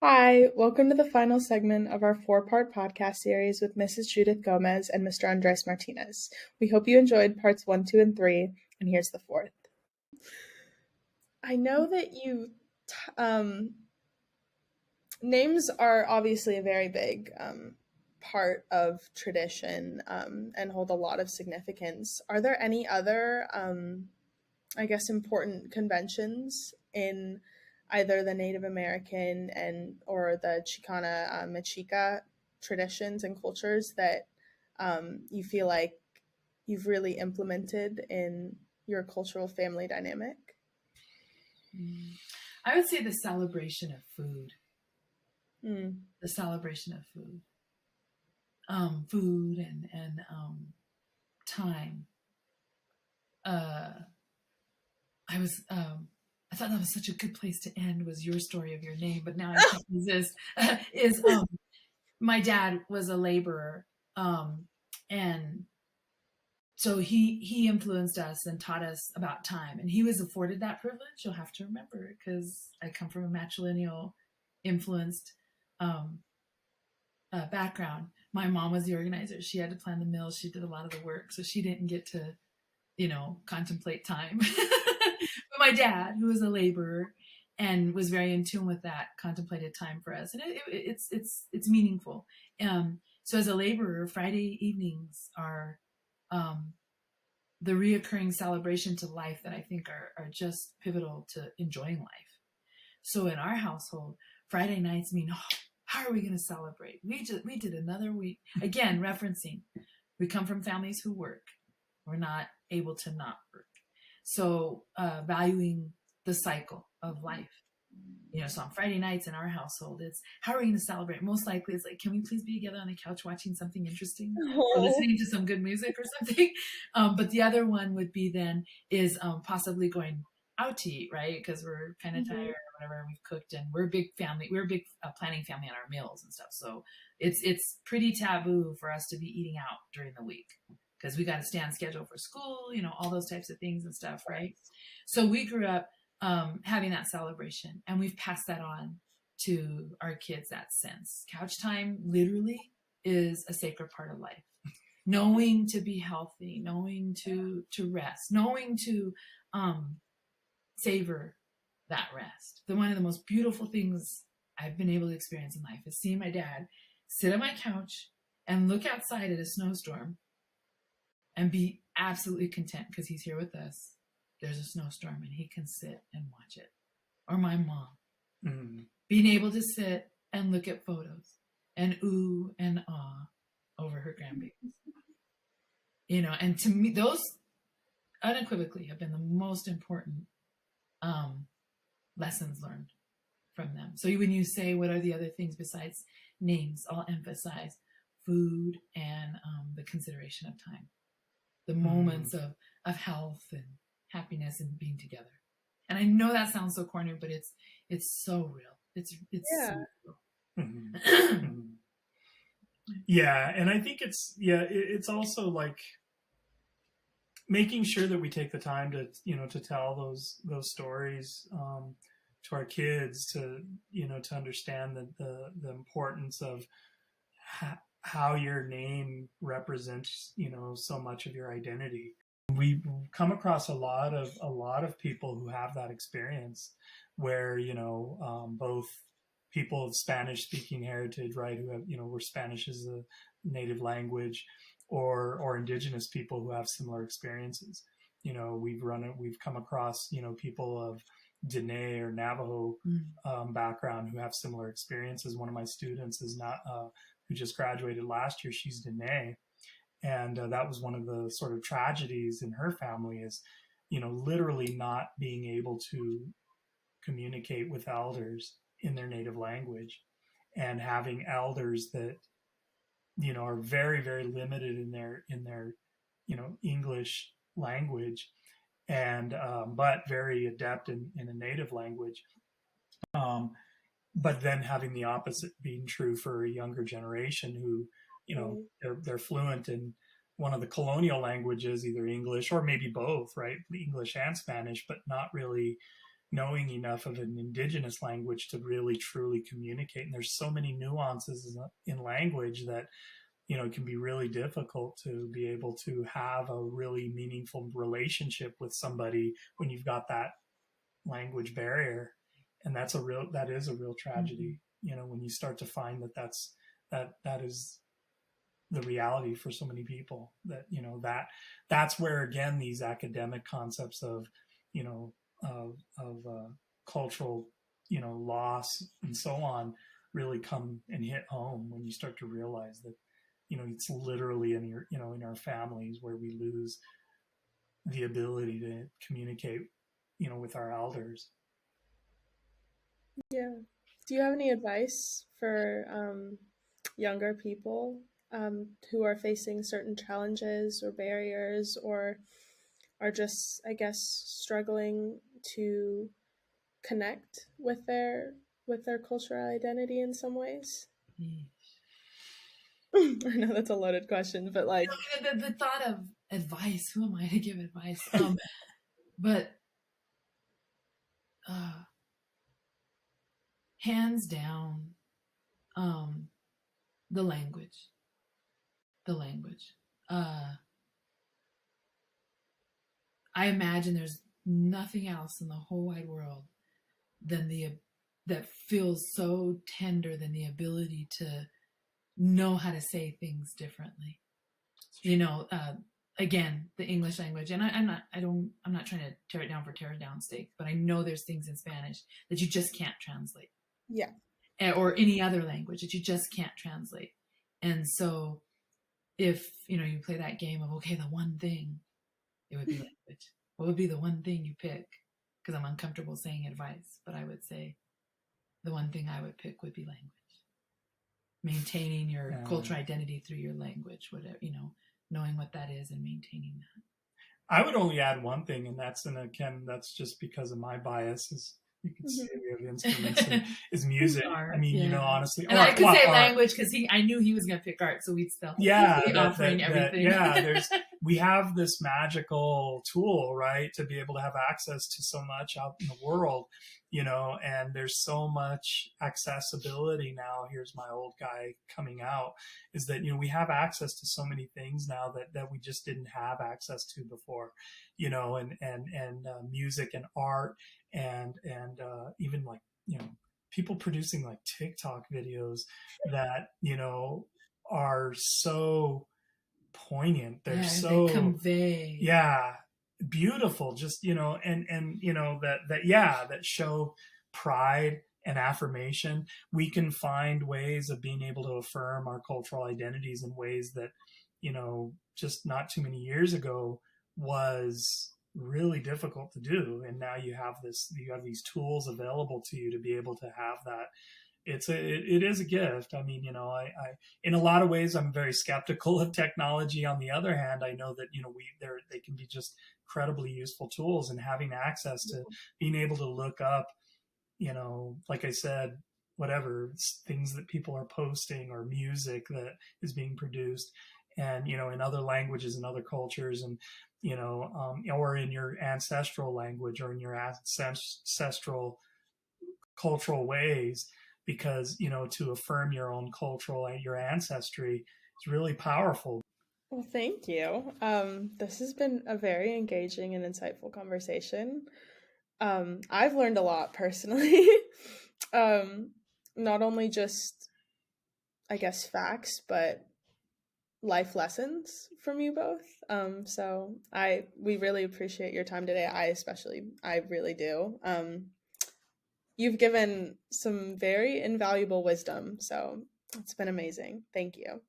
Hi, welcome to the final segment of our four-part podcast series with Mrs. Judith Gomez and Mr. Andres Martinez. We hope you enjoyed parts 1, 2, and 3, and here's the fourth. I know that names are obviously a very big part of tradition and hold a lot of significance. Are there any other, important conventions in either the Native American or the Chicana Mexica traditions and cultures that you feel like you've really implemented in your cultural family dynamic? I would say the celebration of food. The celebration of food. Food and time. I thought that was such a good place to end, was your story of your name, but now I can't resist. My dad was a laborer, and so he influenced us and taught us about time, and he was afforded that privilege. You'll have to remember, because I come from a matrilineal influenced background. My mom was the organizer. She had to plan the meals. She did a lot of the work, so she didn't get to, contemplate time. But my dad, who was a laborer and was very in tune with that, contemplated time for us, and it's meaningful. So as a laborer, Friday evenings are the reoccurring celebration to life that I think are just pivotal to enjoying life. So in our household, Friday nights mean, how are we going to celebrate? We did another week. Again, referencing, we come from families who work. We're not able to not work. So valuing the cycle of life. So on Friday nights in our household, it's, how are we going to celebrate? Most likely it's like, can we please be together on the couch watching something interesting or listening to some good music or something? But the other one would be then is possibly going out to eat, right? Because we're kind of tired or whatever, we've cooked, and we're a big family. We're a big planning family on our meals and stuff. So it's pretty taboo for us to be eating out during the week, because we got to stay on schedule for school, all those types of things and stuff, right? So we grew up having that celebration, and we've passed that on to our kids. That sense, couch time literally is a sacred part of life. Knowing to be healthy, knowing to rest, knowing to savor that rest. One of the most beautiful things I've been able to experience in life is seeing my dad sit on my couch and look outside at a snowstorm and be absolutely content because he's here with us. There's a snowstorm and he can sit and watch it. Or my mom being able to sit and look at photos and ooh and ah over her grandbabies. And to me, those unequivocally have been the most important lessons learned from them. So when you say, what are the other things besides names, I'll emphasize food and the consideration of time. The moments of health and happiness and being together. And I know that sounds so corny, but it's so real. It's so real. Yeah, and I think it's also like making sure that we take the time to tell those stories to our kids, to understand the importance of how your name represents so much of your identity. We come across a lot of people who have that experience where both people of Spanish speaking heritage, right, who have where Spanish is a native language, or Indigenous people who have similar experiences. We've come across people of Dene or Navajo background who have similar experiences. One of my students is not who just graduated last year. She's Dene. And that was one of the sort of tragedies in her family, is, literally not being able to communicate with elders in their native language, and having elders that, are very, very limited in their English language, and but very adept in a native language. But then having the opposite being true for a younger generation who, they're fluent in one of the colonial languages, either English or maybe both, right? English and Spanish, but not really knowing enough of an indigenous language to really truly communicate. And there's so many nuances in language that, you know, it can be really difficult to be able to have a really meaningful relationship with somebody when you've got that language barrier. And that is a real tragedy, you know, when you start to find that is the reality for so many people, that, you know, that's where, again, these academic concepts of, you know, of cultural, you know, loss and so on really come and hit home, when you start to realize that, you know, it's literally in your, you know, in our families where we lose the ability to communicate, you know, with our elders. Yeah. Do you have any advice for younger people who are facing certain challenges or barriers, or are just, I guess, struggling to connect with their cultural identity in some ways? I know that's a loaded question, but like, the thought of advice, who am I to give advice? But hands down, the language. I imagine there's nothing else in the whole wide world than that feels so tender than the ability to know how to say things differently. You know, again, the English language, and I'm not trying to tear it down for tear it down sake, but I know there's things in Spanish that you just can't translate. Yeah. Or any other language that you just can't translate. And so if, you know, you play that game of, okay, the one thing, it would be language. What would be the one thing you pick? Because I'm uncomfortable saying advice, but I would say the one thing I would pick would be language. Maintaining your cultural identity through your language, whatever, you know, knowing what that is and maintaining that. I would only add one thing, and again, that's just because of my biases. You can say we have instruments and is music. Art, I mean, you know, honestly. And I could say language because I knew he was going to pick art, so we'd still be offering everything. We have this magical tool, right, to be able to have access to so much out in the world, you know, and there's so much accessibility now. Here's my old guy coming out, is that, you know, we have access to so many things now that we just didn't have access to before, you know, and music and art and even, like, you know, people producing like TikTok videos that, you know, are so poignant. They're so they convey. Beautiful. Just, you know, and you know, that show pride and affirmation. We can find ways of being able to affirm our cultural identities in ways that, you know, just not too many years ago was really difficult to do. And now you have these tools available to you to be able to have that. It is a gift. I mean, you know, I in a lot of ways I'm very skeptical of technology. On the other hand, I know that, you know, they can be just incredibly useful tools, and having access to being able to look up, you know, like I said, whatever things that people are posting or music that is being produced, and, you know, in other languages and other cultures, and, you know, or in your ancestral language or in your ancestral cultural ways, because, you know, to affirm your own your ancestry is really powerful. Well, thank you. This has been a very engaging and insightful conversation. I've learned a lot personally. Not only just, I guess, facts, but life lessons from you both. So we really appreciate your time today. I really do. You've given some very invaluable wisdom, so it's been amazing. Thank you.